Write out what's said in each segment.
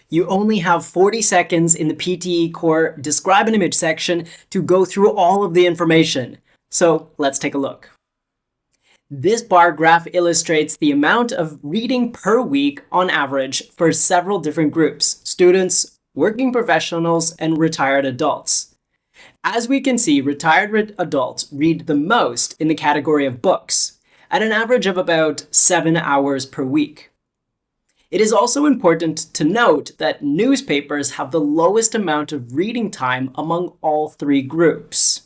You only have 40 seconds in the PTE core describe an image section to go through all of the information. So let's take a look. This bar graph illustrates the amount of reading per week on average for several different groups: students, working professionals, and retired adults. As we can see, retired adults read the most in the category of books, at an average of about 7 hours per week. It is also important to note that newspapers have the lowest amount of reading time among all three groups.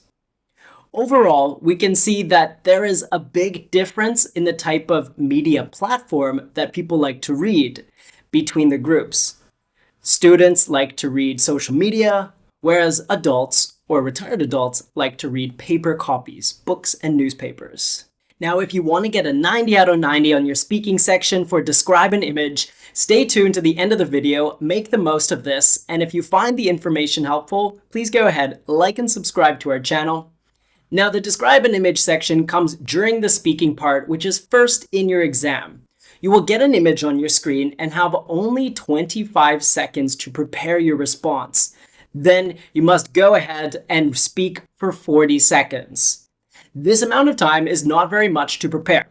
Overall, we can see that there is a big difference in the type of media platform that people like to read between the groups. Students like to read social media, whereas adults or retired adults like to read paper copies, books, and newspapers. Now, if you want to get a 90 out of 90 on your speaking section for describe an image, stay tuned to the end of the video, make the most of this, and if you find the information helpful, please go ahead, like and subscribe to our channel. Now, the describe an image section comes during the speaking part, which is first in your exam. You will get an image on your screen and have only 25 seconds to prepare your response. Then you must go ahead and speak for 40 seconds. This amount of time is not very much to prepare.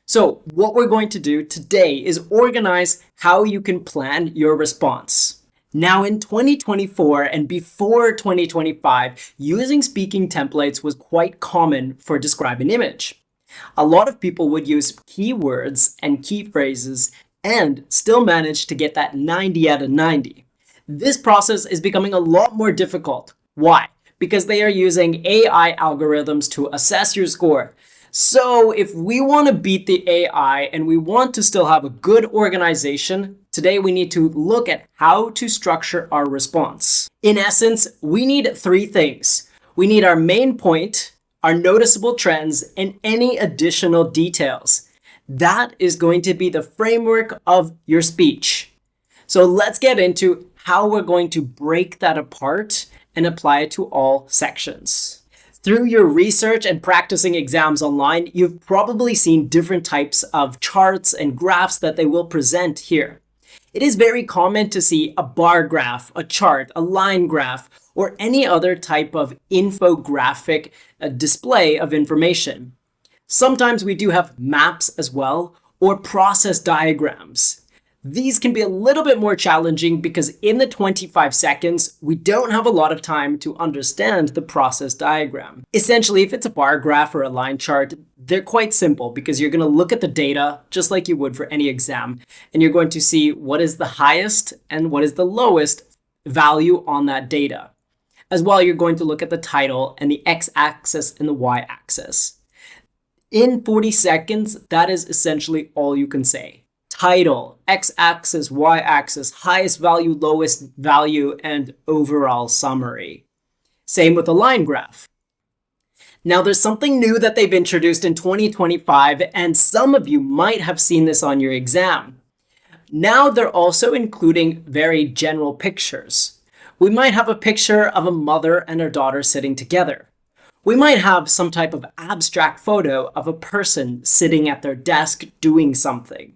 So what we're going to do today is organize how you can plan your response. Now, in 2024 and before 2025, using speaking templates was quite common for describe an image. A lot of people would use keywords and key phrases and still manage to get that 90 out of 90. This process is becoming a lot more difficult. Why? Because they are using AI algorithms to assess your score. So if we want to beat the AI and we want to still have a good organization, today we need to look at how to structure our response. In essence, we need three things. We need our main point, our noticeable trends, and any additional details. That is going to be the framework of your speech. So let's get into how we're going to break that apart and apply it to all sections. Through your research and practicing exams online, you've probably seen different types of charts and graphs that they will present here. It is very common to see a bar graph, a chart, a line graph, or any other type of infographic display of information. Sometimes we do have maps as well, or process diagrams. These can be a little bit more challenging because in the 25 seconds, we don't have a lot of time to understand the process diagram. Essentially, if it's a bar graph or a line chart, they're quite simple because you're going to look at the data just like you would for any exam, and you're going to see what is the highest and what is the lowest value on that data. As well, you're going to look at the title and the x-axis and the y-axis. In 40 seconds, that is essentially all you can say. Title, x-axis, y-axis, highest value, lowest value, and overall summary. Same with a line graph. Now, there's something new that they've introduced in 2025, and some of you might have seen this on your exam. Now they're also including very general pictures. We might have a picture of a mother and her daughter sitting together. We might have some type of abstract photo of a person sitting at their desk doing something.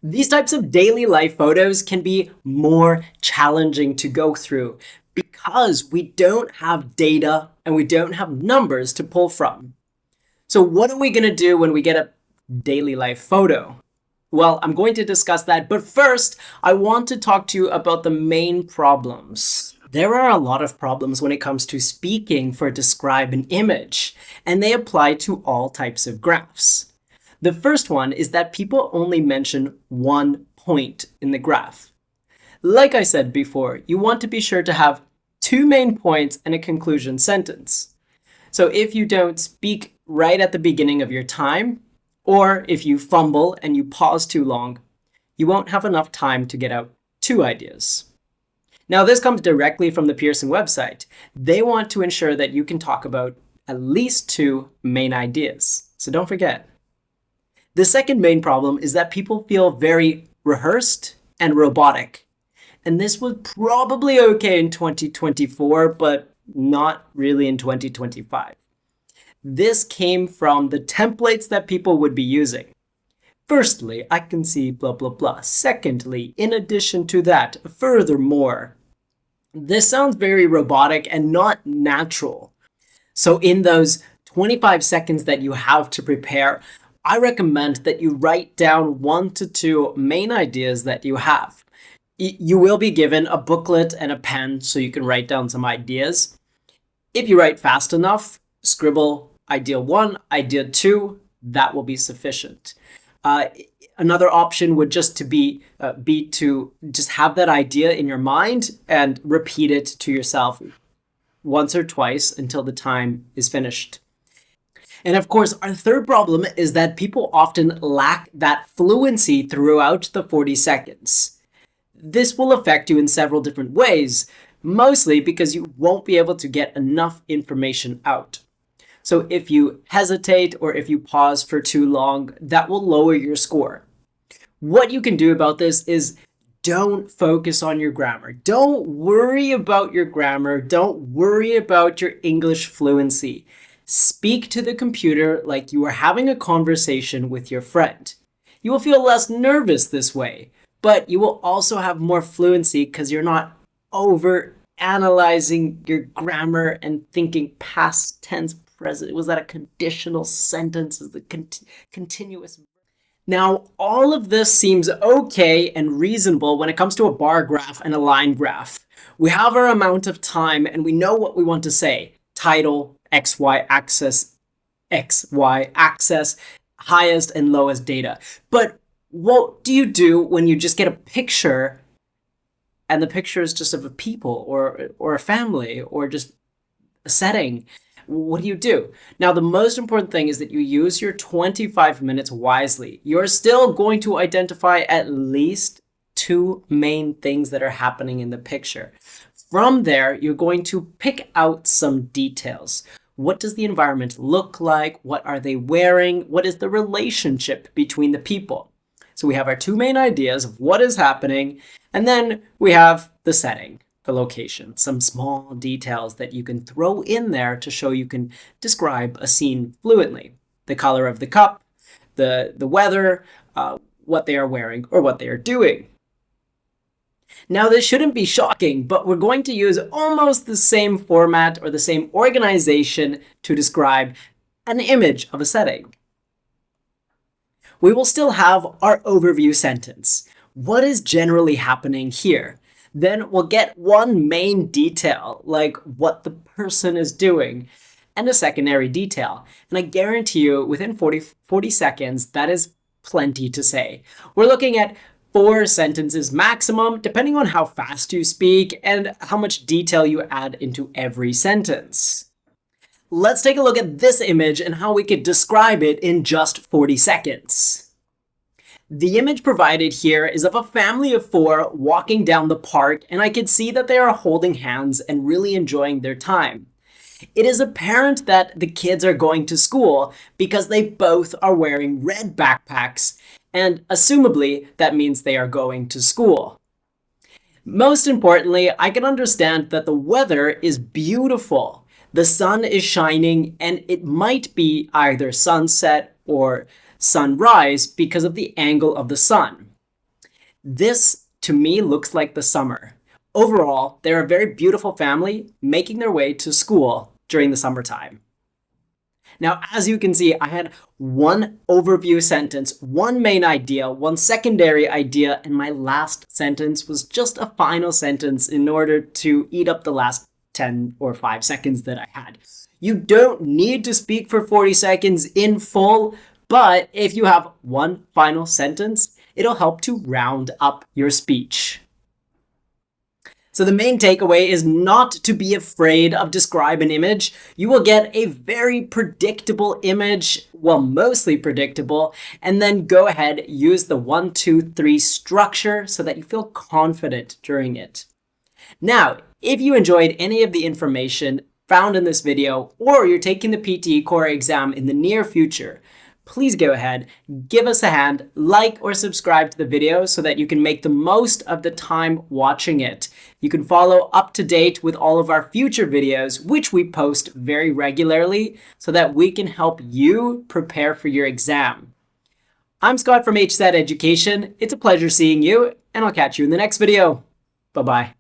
These types of daily life photos can be more challenging to go through because we don't have data and we don't have numbers to pull from. So what are we going to do when we get a daily life photo? Well, I'm going to discuss that, but first, I want to talk to you about the main problems. There are a lot of problems when it comes to speaking for describe an image, and they apply to all types of graphs. The first one is that people only mention one point in the graph. Like I said before, you want to be sure to have two main points and a conclusion sentence. So if you don't speak right at the beginning of your time, or if you fumble and you pause too long, you won't have enough time to get out two ideas. Now, this comes directly from the Pearson website. They want to ensure that you can talk about at least two main ideas. So don't forget. The second main problem is that people feel very rehearsed and robotic. And this was probably okay in 2024, but not really in 2025. This came from the templates that people would be using. Firstly, I can see blah, blah, blah. Secondly, in addition to that, furthermore. This sounds very robotic and not natural. So in those 25 seconds that you have to prepare, I recommend that you write down 1 to 2 main ideas that you have. You will be given a booklet and a pen so you can write down some ideas. If you write fast enough, scribble idea 1, idea 2, that will be sufficient. Another option would just to be to just have that idea in your mind and repeat it to yourself once or twice until the time is finished. And of course, our third problem is that people often lack that fluency throughout the 40 seconds. This will affect you in several different ways, mostly because you won't be able to get enough information out. So if you hesitate or if you pause for too long, that will lower your score. What you can do about this is don't focus on your grammar. Don't worry about your grammar. Don't worry about your English fluency. Speak to the computer like you are having a conversation with your friend. You will feel less nervous this way, but you will also have more fluency because you're not over analyzing your grammar and thinking past tense, present. Was that a conditional sentence? Is the continuous? Now, all of this seems okay and reasonable when it comes to a bar graph and a line graph. We have our amount of time and we know what we want to say. Title, XY axis, highest and lowest data. But what do you do when you just get a picture and the picture is just of a people or a family or just a setting? What do? Now, the most important thing is that you use your 25 minutes wisely. You're still going to identify at least 2 main things that are happening in the picture. From there, you're going to pick out some details. What does the environment look like? What are they wearing? What is the relationship between the people? So we have our 2 main ideas of what is happening, and then we have the setting, the location, some small details that you can throw in there to show you can describe a scene fluently. The color of the cup, the weather, what they are wearing or what they are doing. Now, this shouldn't be shocking, but we're going to use almost the same format or the same organization to describe an image of a setting. We will still have our overview sentence. What is generally happening here? Then we'll get one main detail, like what the person is doing, and a secondary detail. And I guarantee you, within 40 seconds, that is plenty to say. We're looking at 4 sentences maximum, depending on how fast you speak and how much detail you add into every sentence. Let's take a look at this image and how we could describe it in just 40 seconds. The image provided here is of a family of 4 walking down the park, and I could see that they are holding hands and really enjoying their time. It is apparent that the kids are going to school because they both are wearing red backpacks, and assumably that means they are going to school. Most importantly, I can understand that the weather is beautiful. The sun is shining, and it might be either sunset or sunrise because of the angle of the sun. This, to me, looks like the summer. Overall, they're a very beautiful family making their way to school during the summertime. Now, as you can see, I had 1 overview sentence, 1 main idea, 1 secondary idea, and my last sentence was just a final sentence in order to eat up the last 10 or 5 seconds that I had. You don't need to speak for 40 seconds in full, but if you have 1 final sentence, it'll help to round up your speech. So the main takeaway is not to be afraid of describe an image. You will get a very predictable image, well, mostly predictable, and then go ahead, use the 1, 2, 3 structure so that you feel confident during it. Now, if you enjoyed any of the information found in this video, or you're taking the PTE core exam in the near future, please go ahead, give us a hand, like or subscribe to the video so that you can make the most of the time watching it. You can follow up to date with all of our future videos, which we post very regularly so that we can help you prepare for your exam. I'm Scott from HZad Education. It's a pleasure seeing you, and I'll catch you in the next video. Bye-bye.